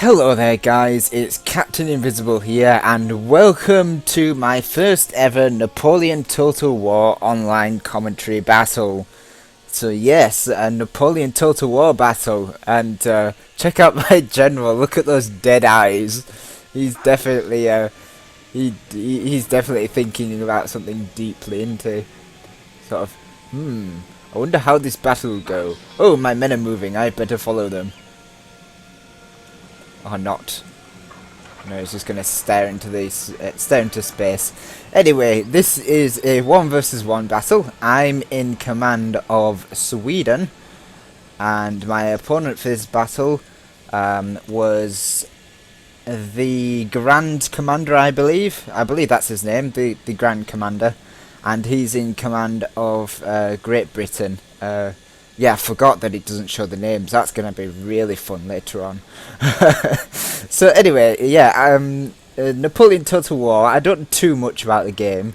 Hello there guys, it's Captain Invisible here and welcome to my first ever Napoleon Total War online commentary battle. So yes, a Napoleon Total War battle, and check out my general, look at those dead eyes. He's definitely he's definitely thinking about something deeply into sort of I wonder how this battle will go. Oh, my men are moving, I better follow them. Or not. No, he's just gonna stare into space. Anyway, this is a 1 versus 1 battle. I'm in command of Sweden, and my opponent for this battle was the Grand Commander, I believe. I believe that's his name, the Grand Commander, and he's in command of Great Britain. Yeah, I forgot that it doesn't show the names. That's going to be really fun later on. So anyway, yeah, Napoleon Total War. I don't know too much about the game.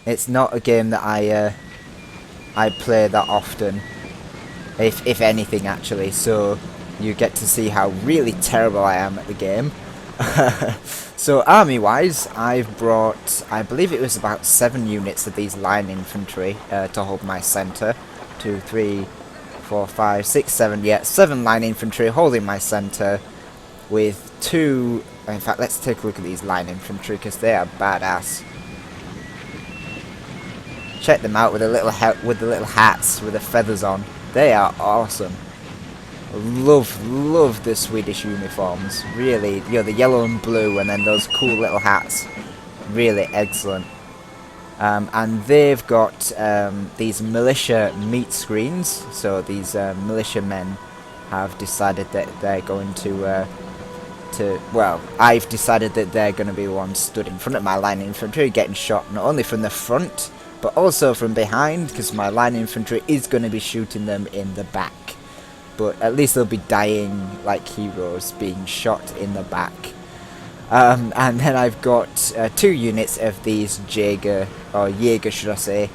It's not a game that I play that often, if anything actually. So you get to see how really terrible I am at the game. So army-wise, I've brought, I believe it was about 7 units of these line infantry to hold my centre. 2, 3, 4, 5, 6, 7, yeah, 7 line infantry holding my centre with 2, in fact let's take a look at these line infantry because they are badass. Check them out with the little hats with the feathers on. They are awesome. Love the Swedish uniforms. Really, you know, the yellow and blue and then those cool little hats. Really excellent. And they've got these militia meat screens, so these militia men have decided that they're going to well, I've decided that they're going to be the ones stood in front of my line infantry getting shot not only from the front but also from behind, because my line infantry is going to be shooting them in the back, but at least they'll be dying like heroes, being shot in the back. And then I've got 2 units of these Jaeger, or Jaeger should I say.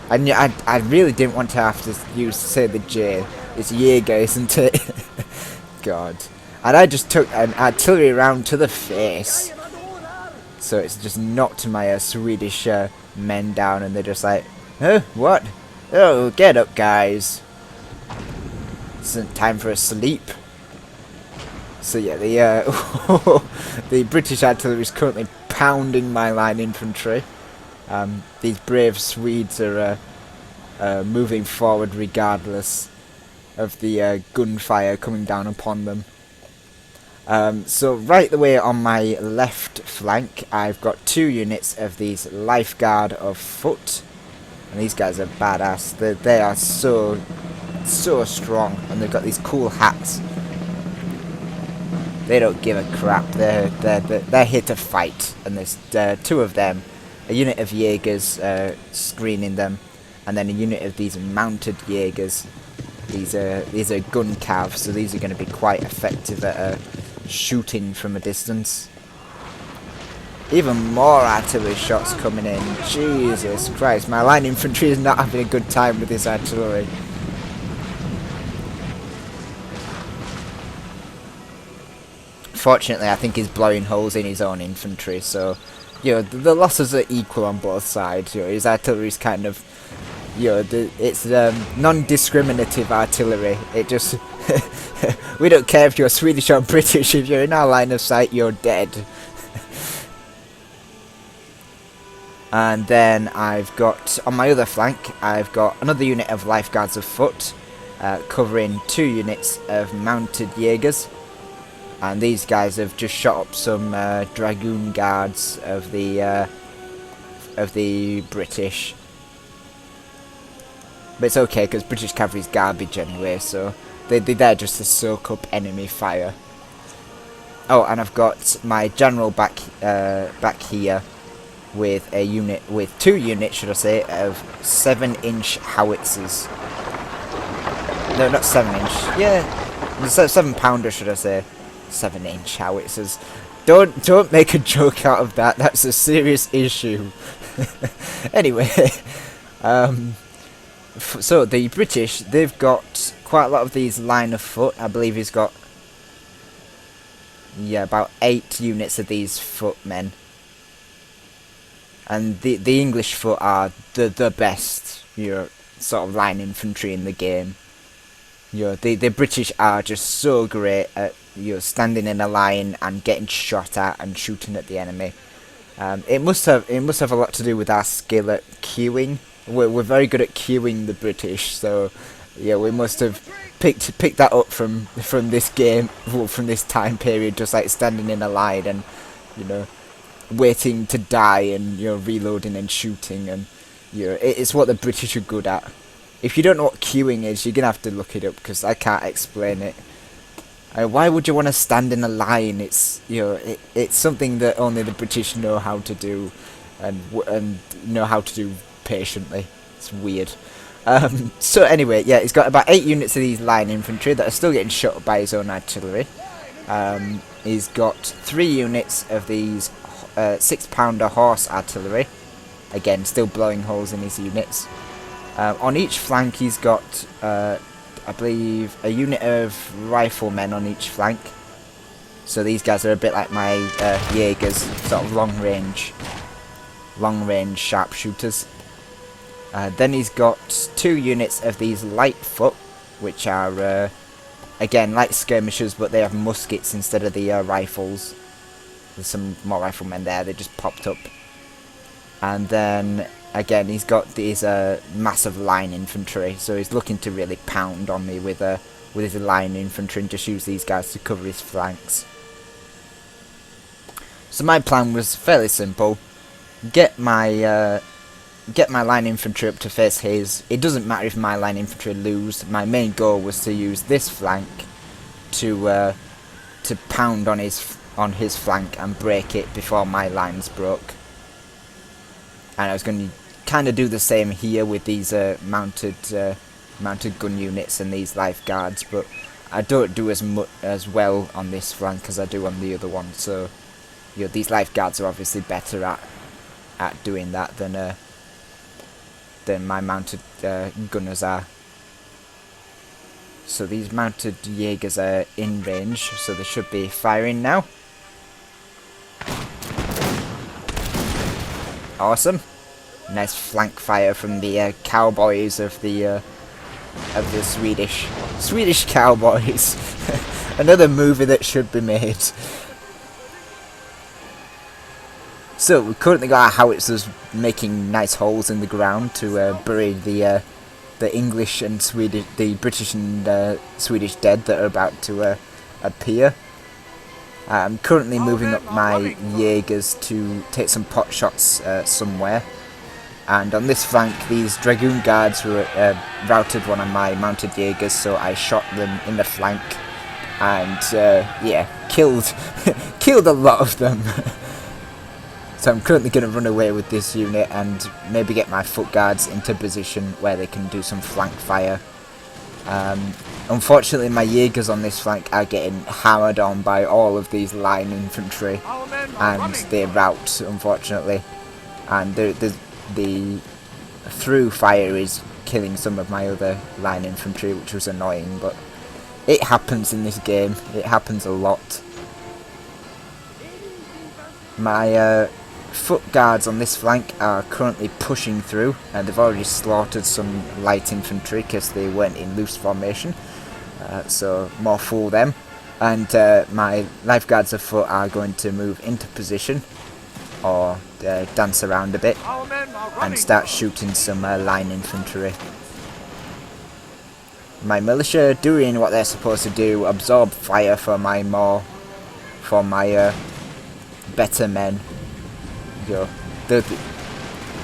I really didn't want to have to say the J. It's Jaeger, isn't it? God. And I just took an artillery round to the face. So it's just knocked my Swedish men down, and they're just like, huh, what? Oh, get up guys. It's time for a sleep. So yeah, the British artillery is currently pounding my line infantry. These brave Swedes are moving forward regardless of the gunfire coming down upon them. So right the way on my left flank, I've got 2 units of these lifeguard of foot, and these guys are badass. They are so strong, and they've got these cool hats. They don't give a crap. They're here to fight, and there's 2 of them, a unit of Jaegers screening them, and then a unit of these mounted Jaegers. These are gun cavs, so these are going to be quite effective at shooting from a distance. Even more artillery shots coming in. Jesus Christ, my line infantry is not having a good time with this artillery. Fortunately, I think he's blowing holes in his own infantry, so you know the losses are equal on both sides. You know, his artillery's kind of, you know, it's non-discriminative artillery. It just we don't care if you're Swedish or British. If you're in our line of sight, you're dead. And then I've got on my other flank, I've got another unit of lifeguards of foot, covering 2 units of mounted Jaegers. And these guys have just shot up some dragoon guards of the British. But it's okay, because British cavalry's garbage anyway, so they're there just to soak up enemy fire. Oh, and I've got my general back here with a unit, with 2 units, should I say, of 7-inch howitzers. No, not 7-inch. Yeah, 7-pounder, should I say. 7-inch howitzers. Don't make a joke out of that. That's a serious issue. Anyway, so the British, they've got quite a lot of these line of foot. I believe he's got yeah, about 8 units of these footmen. And the English foot are the best, sort of line infantry in the game. The British are just so great at standing in a line and getting shot at and shooting at the enemy. It must have a lot to do with our skill at queuing. We're very good at queuing the British, so yeah, we must have picked that up from this game, from this time period, just like standing in a line and waiting to die and reloading and shooting, and it's what the British are good at. If you don't know what queuing is, you're gonna have to look it up because I can't explain it. Why would you want to stand in a line? It's it's something that only the British know how to do, and know how to do patiently. It's weird. So anyway, yeah, he's got about 8 units of these line infantry that are still getting shot by his own artillery. He's got 3 units of these 6-pounder horse artillery. Again, still blowing holes in his units. On each flank, he's got, I believe, a unit of riflemen on each flank. So these guys are a bit like my Jaegers, sort of long range sharpshooters. Then he's got 2 units of these light foot, which are again light skirmishers, but they have muskets instead of the rifles. There's some more riflemen there, they just popped up. And then again, he's got these massive line infantry, so he's looking to really pound on me with his line infantry and just use these guys to cover his flanks. So my plan was fairly simple: get my line infantry up to face his. It doesn't matter if my line infantry lose. My main goal was to use this flank to pound on his flank and break it before my lines broke. And I was going to kind of do the same here with these mounted gun units and these life guards, but I don't do as well on this flank as I do on the other one. So these life guards are obviously better at doing that than my mounted gunners are. So these mounted Jaegers are in range, so they should be firing now. Awesome. Nice flank fire from the cowboys of the Swedish cowboys. Another movie that should be made. So we've currently got our howitzers making nice holes in the ground to bury the English and the British and Swedish dead that are about to appear. I'm currently moving up my Jaegers to take some pot shots somewhere. And on this flank, these Dragoon Guards routed one of my mounted Jaegers, so I shot them in the flank. And, yeah, killed a lot of them. So I'm currently going to run away with this unit and maybe get my foot guards into position where they can do some flank fire. Unfortunately, my Jaegers on this flank are getting hammered on by all of these line infantry, and they rout, unfortunately. And the through fire is killing some of my other line infantry, which was annoying, but it happens in this game. It happens a lot. My foot guards on this flank are currently pushing through, and they've already slaughtered some light infantry because they weren't in loose formation, so more fool them. And my lifeguards of foot are going to move into position, or dance around a bit, and start shooting some line infantry. My militia are doing what they're supposed to do: absorb fire for my better men.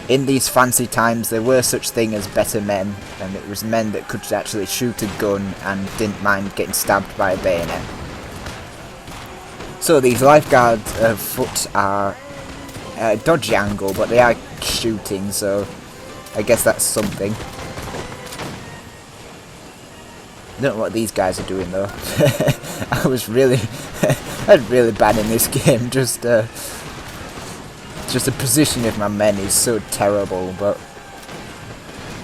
In these fancy times, there were such thing as better men, and it was men that could actually shoot a gun and didn't mind getting stabbed by a bayonet. So these lifeguards of foot are dodgy angle, but they are shooting, so I guess that's something. I don't know what these guys are doing though. I was really bad in this game. Just the position of my men is so terrible, but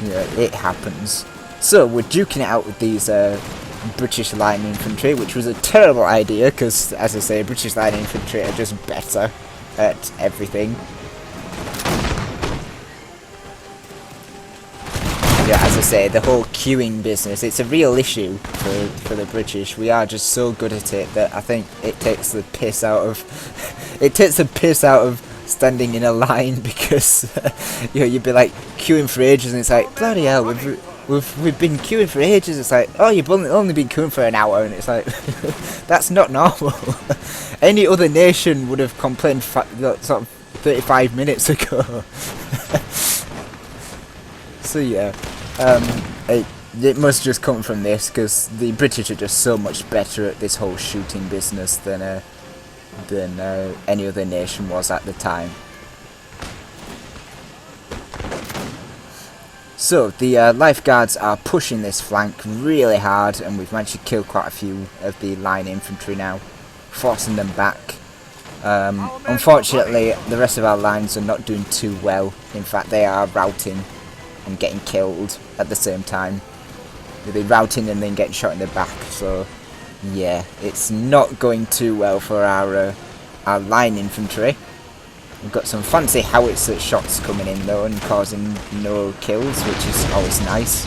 yeah, it happens. So we're duking it out with these British line infantry, which was a terrible idea because, as I say, British line infantry are just better at everything. Yeah, as I say, the whole queuing business, it's a real issue for the British. We are just so good at it that I think it takes the piss out of it takes the piss out of standing in a line, because you know, you'd be like queuing for ages and it's like, bloody hell, we've been queuing for ages. It's like, oh, you've only been queuing for an hour, and it's like that's not normal. Any other nation would have complained sort of 35 minutes ago. So yeah, it must just come from this, because the British are just so much better at this whole shooting business than any other nation was at the time. So the lifeguards are pushing this flank really hard, and we've managed to kill quite a few of the line infantry now, forcing them back. Unfortunately, the rest of our lines are not doing too well. In fact, they are routing and getting killed at the same time. They're routing and then getting shot in the back, so yeah, it's not going too well for our line infantry. We've got some fancy howitzer shots coming in though, and causing no kills, which is always nice.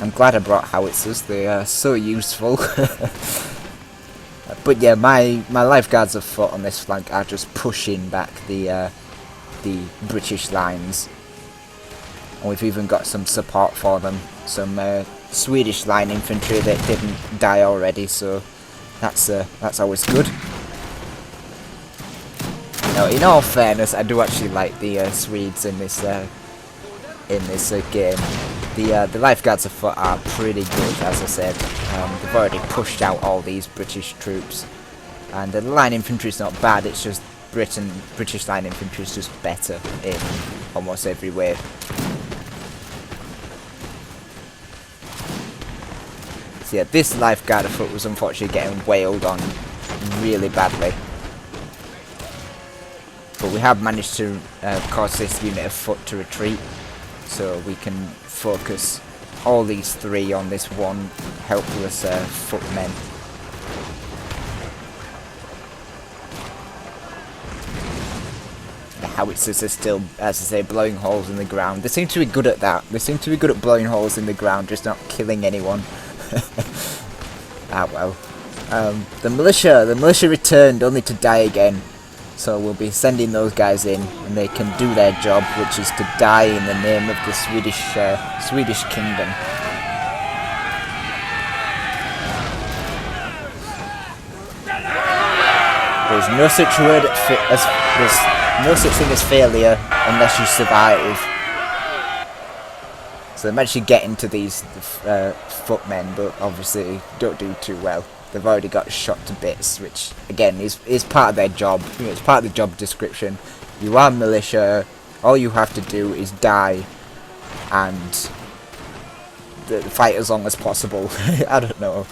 I'm glad I brought howitzers, they are so useful. But yeah, my lifeguards of foot on this flank are just pushing back the British lines. And we've even got some support for them, some Swedish line infantry that didn't die already, so that's always good. Now, in all fairness, I do actually like the Swedes in this game. The lifeguards of foot are pretty good, as I said. They've already pushed out all these British troops, and the line infantry is not bad. It's just British line infantry is just better in almost every way. So yeah, this lifeguard of foot was unfortunately getting wailed on really badly. But we have managed to cause this unit of foot to retreat, so we can focus all these three on this one helpless footmen. The howitzers are still, as I say, blowing holes in the ground. They seem to be good at that. They seem to be good at blowing holes in the ground, just not killing anyone. Ah well. The militia returned only to die again. So we'll be sending those guys in, and they can do their job, which is to die in the name of the Swedish kingdom. There's no such thing as failure unless you survive. So they managed to get into these footmen, but obviously don't do too well. They've already got shot to bits, which again is part of their job. You know, it's part of the job description. You are militia. All you have to do is die and fight as long as possible. I don't know.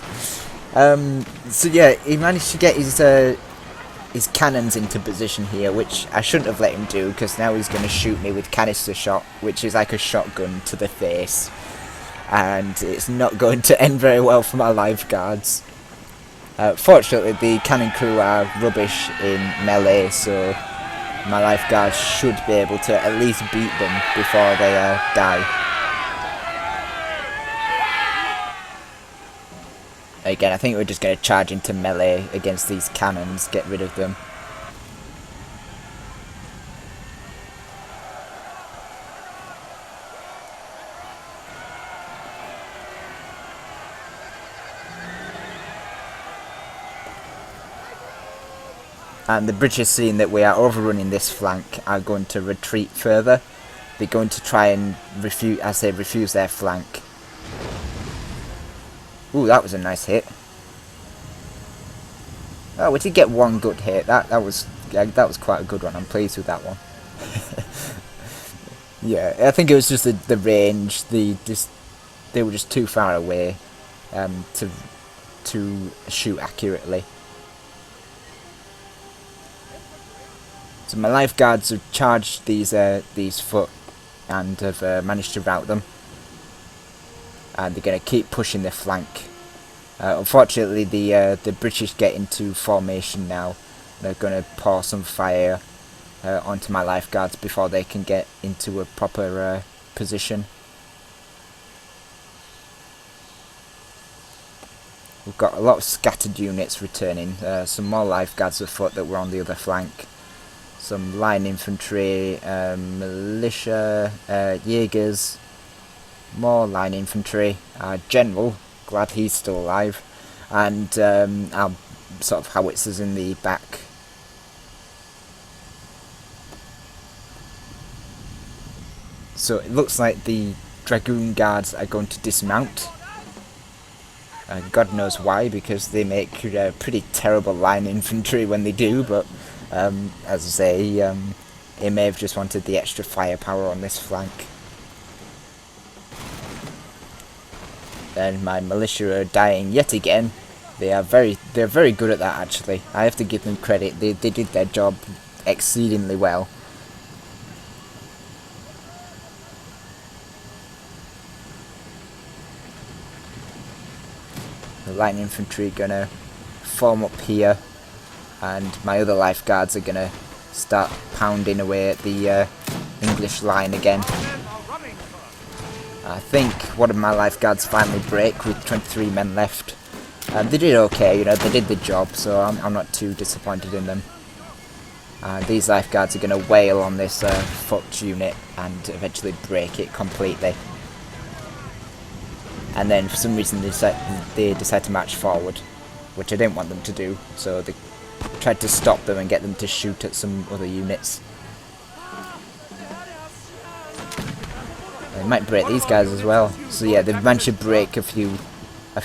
So yeah, he managed to get his cannons into position here, which I shouldn't have let him do, because now he's going to shoot me with canister shot, which is like a shotgun to the face, and it's not going to end very well for my lifeguards. Fortunately, the cannon crew are rubbish in melee, so my lifeguards should be able to at least beat them before they die. Again, I think we're just going to charge into melee against these cannons, get rid of them. And the British, seeing that we are overrunning this flank, are going to retreat further. They're going to try and refuse their flank. Ooh, that was a nice hit. Oh, we did get one good hit. That was quite a good one. I'm pleased with that one. Yeah, I think it was just the range. They were just too far away to shoot accurately. So my lifeguards have charged these foot and have managed to rout them. and they're going to keep pushing the flank. Unfortunately, the British get into formation now. They're going to pour some fire onto my lifeguards before they can get into a proper position. We've got a lot of scattered units returning, some more lifeguards afoot that were on the other flank, some line infantry, militia, Jaegers, more line infantry, our general, glad he's still alive, and our sort of howitzers in the back. So it looks like the Dragoon Guards are going to dismount. God knows why, because they make pretty terrible line infantry when they do, but as I say, they may have just wanted the extra firepower on this flank. And my militia are dying yet again. They're very good at that, actually. I have to give them credit. They did their job exceedingly well. The light infantry are gonna form up here, and my other lifeguards are gonna start pounding away at the English line again. I think one of my lifeguards finally break with 23 men left. They did okay, you know, they did the job, so I'm not too disappointed in them. These lifeguards are gonna wail on this foot unit and eventually break it completely. And then for some reason they decide to march forward, which I didn't want them to do, so they tried to stop them and get them to shoot at some other units. They might break these guys as well. So yeah, they've managed to break a few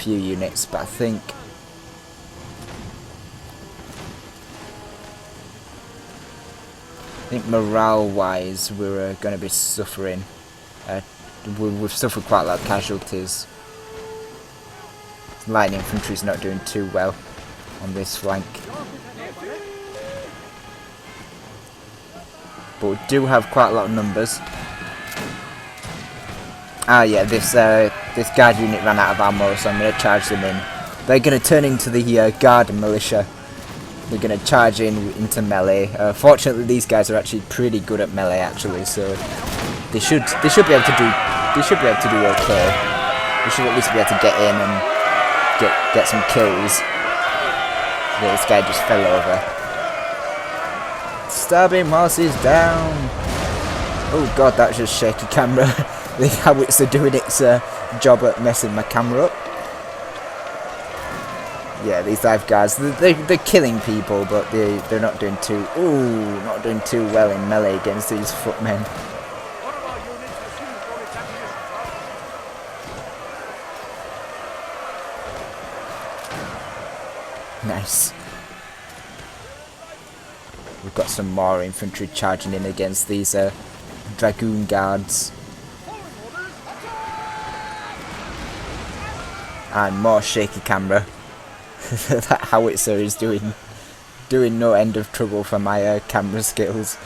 units, but I think morale-wise we're going to be suffering. We've suffered quite a lot of casualties. Light infantry's not doing too well on this flank, but we do have quite a lot of numbers. Ah yeah, this guard unit ran out of ammo, so I'm going to charge them in. They're going to turn into the guard militia. They're going to charge into melee. Fortunately, these guys are actually pretty good at melee, actually, so they should be able to do okay. They should at least be able to get in and get some kills. Yeah, this guy just fell over. Stab him whilst he's down. Oh god, that's just shaky camera. The howitzer doing its job at messing my camera up. Yeah, these lifeguards, they're killing people, but they're not doing too well in melee against these footmen. Nice. We've got some more infantry charging in against these Dragoon Guards. And more shaky camera. That howitzer is doing no end of trouble for my camera skills.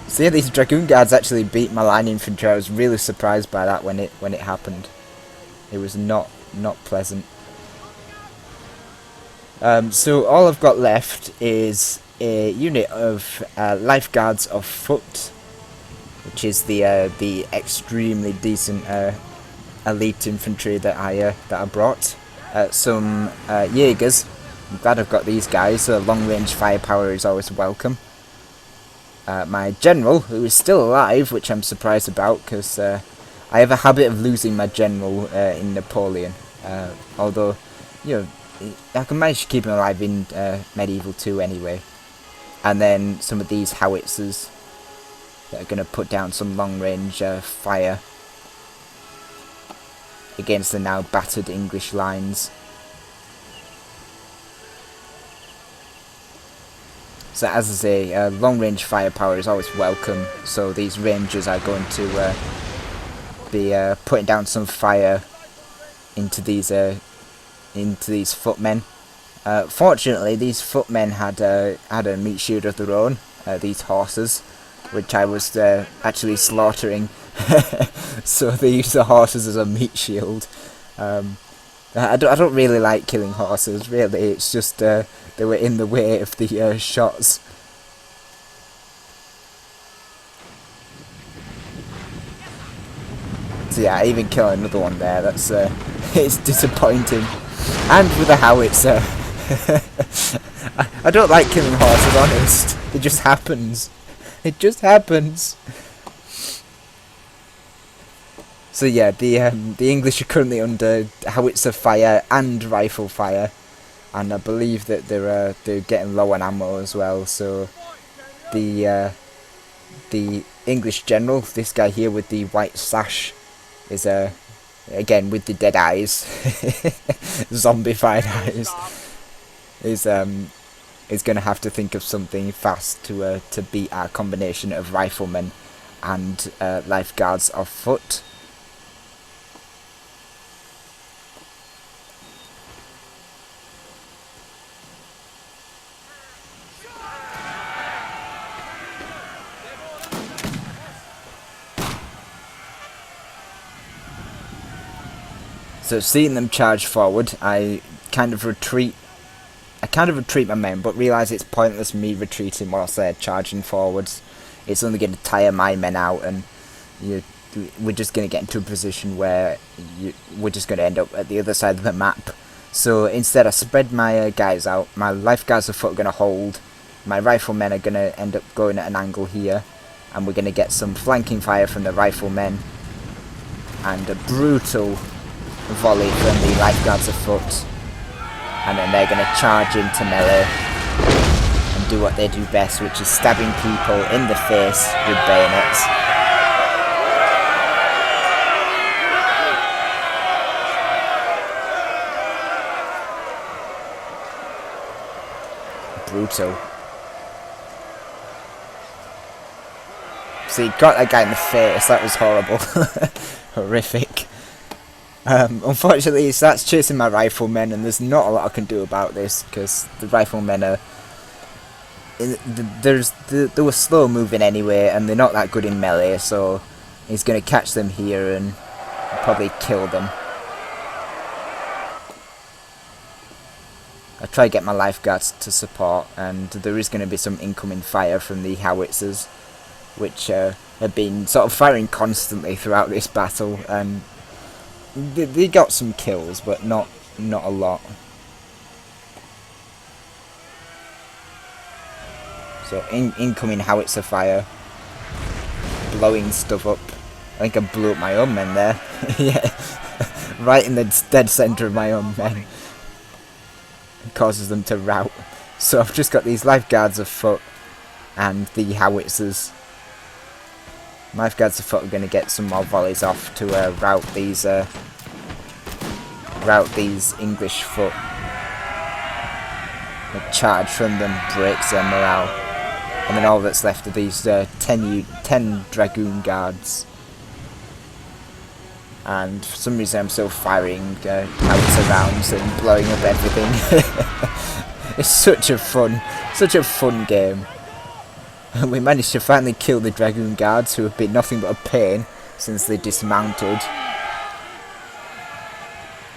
So yeah, these Dragoon Guards actually beat my line infantry. I was really surprised by that when it happened. It was not pleasant. So all I've got left is a unit of lifeguards of foot, which is the extremely decent elite infantry that I brought. Some Jaegers. I'm glad I've got these guys. Long range firepower is always welcome. My general, who is still alive, which I'm surprised about, because I have a habit of losing my general in Napoleon. Although, you know, I can manage to keep him alive in Medieval 2 anyway. And then some of these howitzers that are going to put down some long range fire against the now battered English lines. So as I say, long range firepower is always welcome, so these rangers are going to be putting down some fire into these footmen. Fortunately, these footmen had a meat shield of their own, these horses, which I was actually slaughtering So they use the horses as a meat shield. I don't really like killing horses, really. It's just they were in the way of the shots. So yeah, I even kill another one there. That's it's disappointing. And with a howitzer. I don't like killing horses, honest. It just happens. It just happens. So yeah, the English are currently under howitzer fire and rifle fire, and I believe that they're getting low on ammo as well. So the English general, this guy here with the white sash, is again with the dead eyes, zombified eyes, is going to have to think of something fast to beat our combination of riflemen and lifeguards of foot. So seeing them charge forward, I kind of retreat my men, but realise it's pointless me retreating whilst they're charging forwards. It's only going to tire my men out, and we're just going to get into a position where we're just going to end up at the other side of the map. So instead I spread my guys out, my lifeguards of foot are going to hold, my riflemen are going to end up going at an angle here, and we're going to get some flanking fire from the riflemen, and a brutal volley from the lifeguards of foot, and then they're going to charge into melee and do what they do best, which is stabbing people in the face with bayonets. Brutal. So he got that guy in the face, that was horrible. Horrific. Unfortunately, he starts chasing my riflemen, and there's not a lot I can do about this because the riflemen are. They were slow moving anyway, and they're not that good in melee, so he's going to catch them here and probably kill them. I try to get my lifeguards to support, and there is going to be some incoming fire from the howitzers, which have been sort of firing constantly throughout this battle, and they got some kills, but not a lot. So incoming howitzer fire, blowing stuff up. I think I blew up my own men there. Yeah, right in the dead centre of my own men. It causes them to rout. So I've just got these lifeguards of foot and the howitzers. Lifeguards of foot are going to get some more volleys off to rout these English foot. The charge from them breaks their morale, and then all that's left are these 10 dragoon guards. And for some reason I'm still firing howitzer rounds and blowing up everything. It's such a fun game. And we managed to finally kill the dragoon guards, who have been nothing but a pain since they dismounted.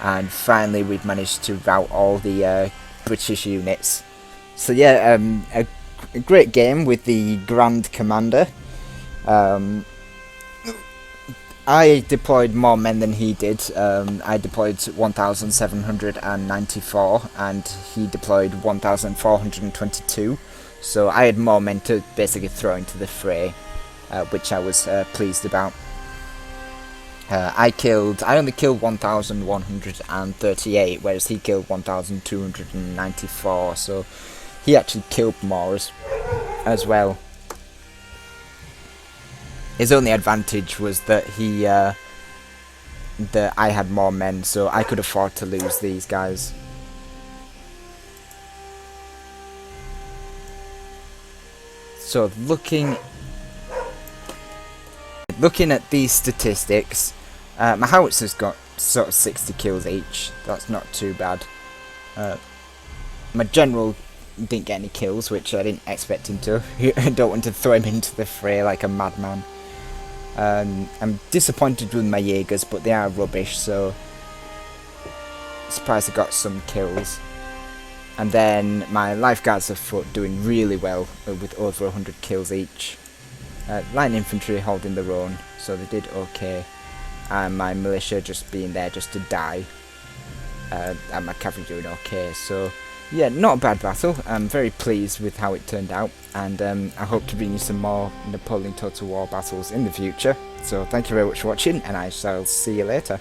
And finally we've managed to rout all the British units. So yeah, a great game with the Grand Commander. I deployed more men than he did. I deployed 1,794 and he deployed 1,422. So I had more men to basically throw into the fray, which I was pleased about. I only killed 1,138, whereas he killed 1,294. So he actually killed more as well. His only advantage was that that I had more men, so I could afford to lose these guys. So looking at these statistics, my howitzers got sort of 60 kills each. That's not too bad. My general didn't get any kills, which I didn't expect him to. I don't want to throw him into the fray like a madman. I'm disappointed with my Jaegers, but they are rubbish, so surprised I got some kills. And then my Lifeguards of Foot doing really well with over 100 kills each. Light Infantry holding their own, so they did okay. And my Militia just being there just to die. And my Cavalry doing okay, so yeah, not a bad battle. I'm very pleased with how it turned out, and I hope to bring you some more Napoleon Total War battles in the future. So thank you very much for watching, and I shall see you later.